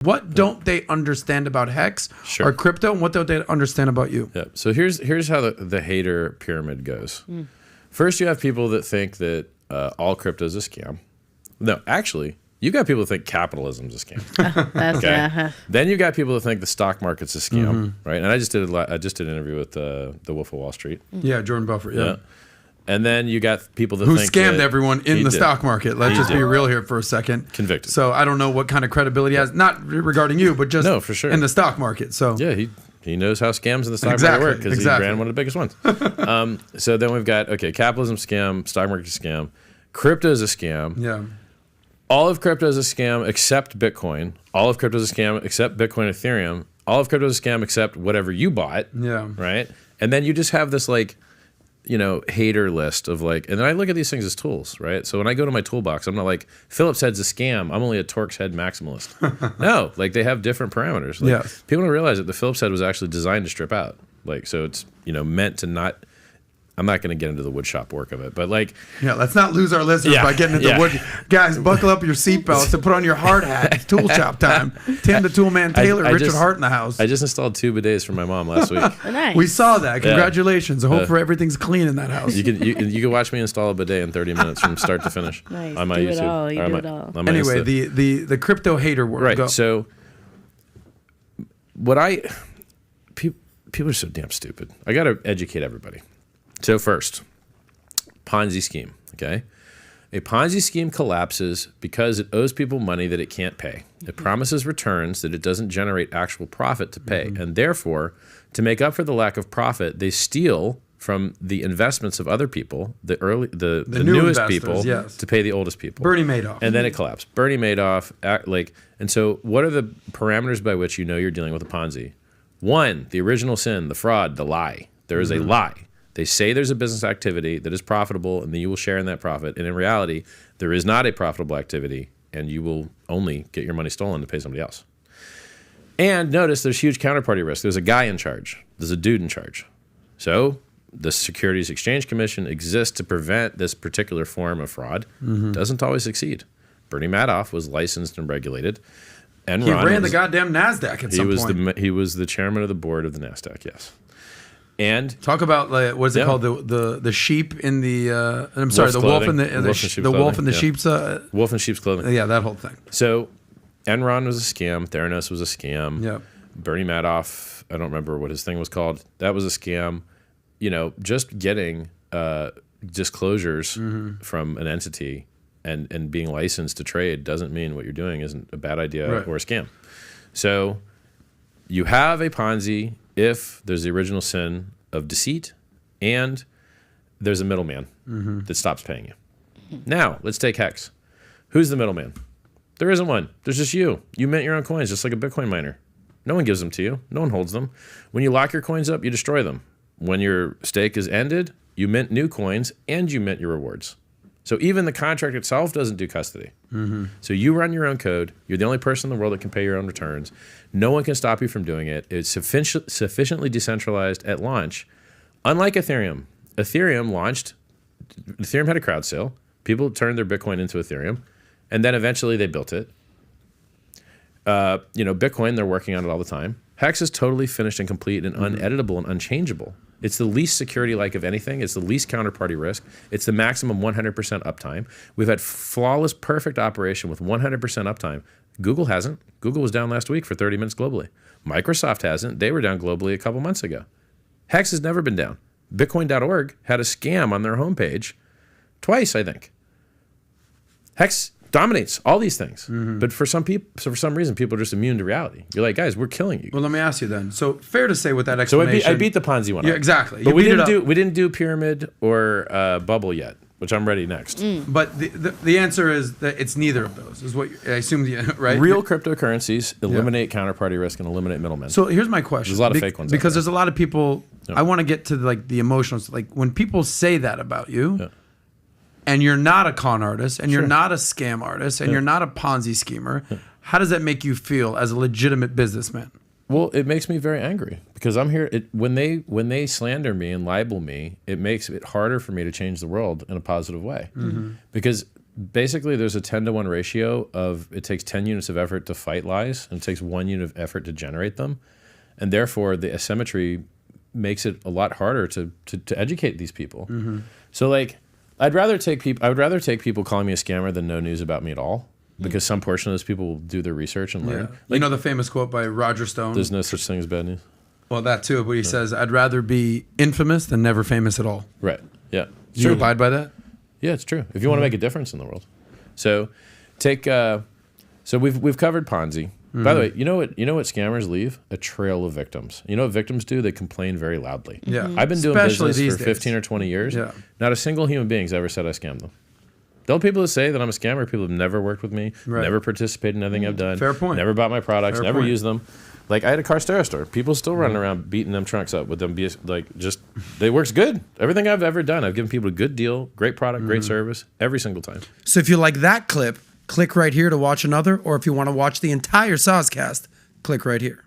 What don't they understand about HEX or crypto, and what don't they understand about you? Yeah. So here's how the hater pyramid goes. First, you have people that think that all crypto is a scam. No, actually, you got people that think capitalism is a scam. Okay. Then you got people that think the stock market's a scam, right? And I just did an interview with the Wolf of Wall Street. Yeah, Jordan Buffett. Yeah. And then you got people that who think scammed everyone in the stock market. Let's just be real here for a second. Convicted. So I don't know what kind of credibility he has, not regarding you, but just for sure. in the stock market. So yeah, he knows how scams in the stock market work because he ran one of the biggest ones. So then we've got capitalism scam, stock market scam, crypto is a scam. Yeah. All of crypto is a scam except Bitcoin. All of crypto is a scam except Bitcoin, Ethereum. All of crypto is a scam except whatever you bought. Yeah. Right. And then you just have this hater list of and then I look at these things as tools, right? So when I go to my toolbox, I'm not like, Phillips head's a scam. I'm only a Torx head maximalist. No, they have different parameters. People don't realize that the Phillips head was actually designed to strip out. So it's, meant to not, I'm not going to get into the wood shop work of it, but let's not lose our listeners by getting into wood. Guys, buckle up your seatbelts and put on your hard hat. It's tool shop time. Tim the Toolman Taylor, Richard Heart in the house. I just installed 2 bidets for my mom last week. Nice. We saw that. Congratulations. I hope everything's clean in that house. You can watch me install a bidet in 30 minutes from start to finish. Nice. On my do YouTube. It all. You do it all. Anyway, the crypto hater world. Right. Go. So people are so damn stupid. I got to educate everybody. So first, Ponzi scheme, okay? A Ponzi scheme collapses because it owes people money that it can't pay. It promises returns that it doesn't generate actual profit to pay. And therefore, to make up for the lack of profit, they steal from the investments of other people, the newest people, to pay the oldest people. Bernie Madoff. And then it collapsed. Bernie Madoff, and so what are the parameters by which you know you're dealing with a Ponzi? 1, the original sin, the fraud, the lie. There is a lie. They say there's a business activity that is profitable and then you will share in that profit. And in reality, there is not a profitable activity and you will only get your money stolen to pay somebody else. And notice there's huge counterparty risk. There's a guy in charge. There's a dude in charge. So the Securities Exchange Commission exists to prevent this particular form of fraud. Doesn't always succeed. Bernie Madoff was licensed and regulated. And he ran the goddamn NASDAQ at some point. He was the chairman of the board of the NASDAQ, yes. And talk about what is it called, the sheep in the I'm sorry, the wolf in the wolf in the sheep's wolf in sheep's clothing. Yeah, that whole thing. So Enron was a scam. Theranos was a scam. Yeah. Bernie Madoff, I don't remember what his thing was called. That was a scam. Just getting disclosures from an entity and being licensed to trade doesn't mean what you're doing isn't a bad idea or a scam. So you have a Ponzi if there's the original sin of deceit and there's a middleman that stops paying you. Now, let's take HEX. Who's the middleman? There isn't one. There's just you. You mint your own coins just like a Bitcoin miner. No one gives them to you. No one holds them. When you lock your coins up, you destroy them. When your stake is ended, you mint new coins and you mint your rewards. So even the contract itself doesn't do custody. So you run your own code. You're the only person in the world that can pay your own returns. No one can stop you from doing it. It's sufficiently decentralized at launch. Unlike Ethereum. Ethereum had a crowd sale. People turned their Bitcoin into Ethereum. And then eventually they built it. Bitcoin, they're working on it all the time. HEX is totally finished and complete and uneditable and unchangeable. It's the least security-like of anything. It's the least counterparty risk. It's the maximum 100% uptime. We've had flawless, perfect operation with 100% uptime. Google hasn't. Google was down last week for 30 minutes globally. Microsoft hasn't. They were down globally a couple months ago. HEX has never been down. Bitcoin.org had a scam on their homepage twice, I think. HEX dominates all these things, but for some reason, people are just immune to reality. You're like, guys, we're killing you. Well, let me ask you then. So, fair to say with that explanation. So I beat the Ponzi one. Yeah, exactly. But we didn't do pyramid or bubble yet, which I'm ready next. But the answer is that it's neither of those. Is what I assume, right? Real cryptocurrencies eliminate counterparty risk and eliminate middlemen. So here's my question. There's a lot of fake ones because there's a lot of people. I want to get to the emotions. Like when people say that about you. Yeah. And you're not a con artist, and you're not a scam artist, and you're not a Ponzi schemer. How does that make you feel as a legitimate businessman? Well, it makes me very angry because I'm here. When they slander me and libel me, it makes it harder for me to change the world in a positive way. Because basically there's a 10-to-1 ratio of it takes 10 units of effort to fight lies, and it takes 1 unit of effort to generate them. And therefore, the asymmetry makes it a lot harder to educate these people. So, like, I would rather take people calling me a scammer than no news about me at all, because some portion of those people will do their research and learn. Like, you know the famous quote by Roger Stone? There's no such thing as bad news. Well, that too, but he says, I'd rather be infamous than never famous at all. Right. Yeah. Do you abide by that? Yeah, it's true. If you want to make a difference in the world. So so we've covered Ponzi. By the way, you know what scammers leave? A trail of victims. You know what victims do? They complain very loudly. Yeah. I've been doing Especially business for these 15 or 20 years. Yeah. Not a single human being's ever said I scammed them. The only people that say that I'm a scammer are people who've never worked with me, never participated in anything I've done. Fair point. Never bought my products, Fair never point. used them. Like, I had a car stereo store. People still running around beating them trunks up with them. It works good. Everything I've ever done, I've given people a good deal, great product, great service, every single time. So if you like that clip, click right here to watch another, or if you want to watch the entire Soscast, click right here.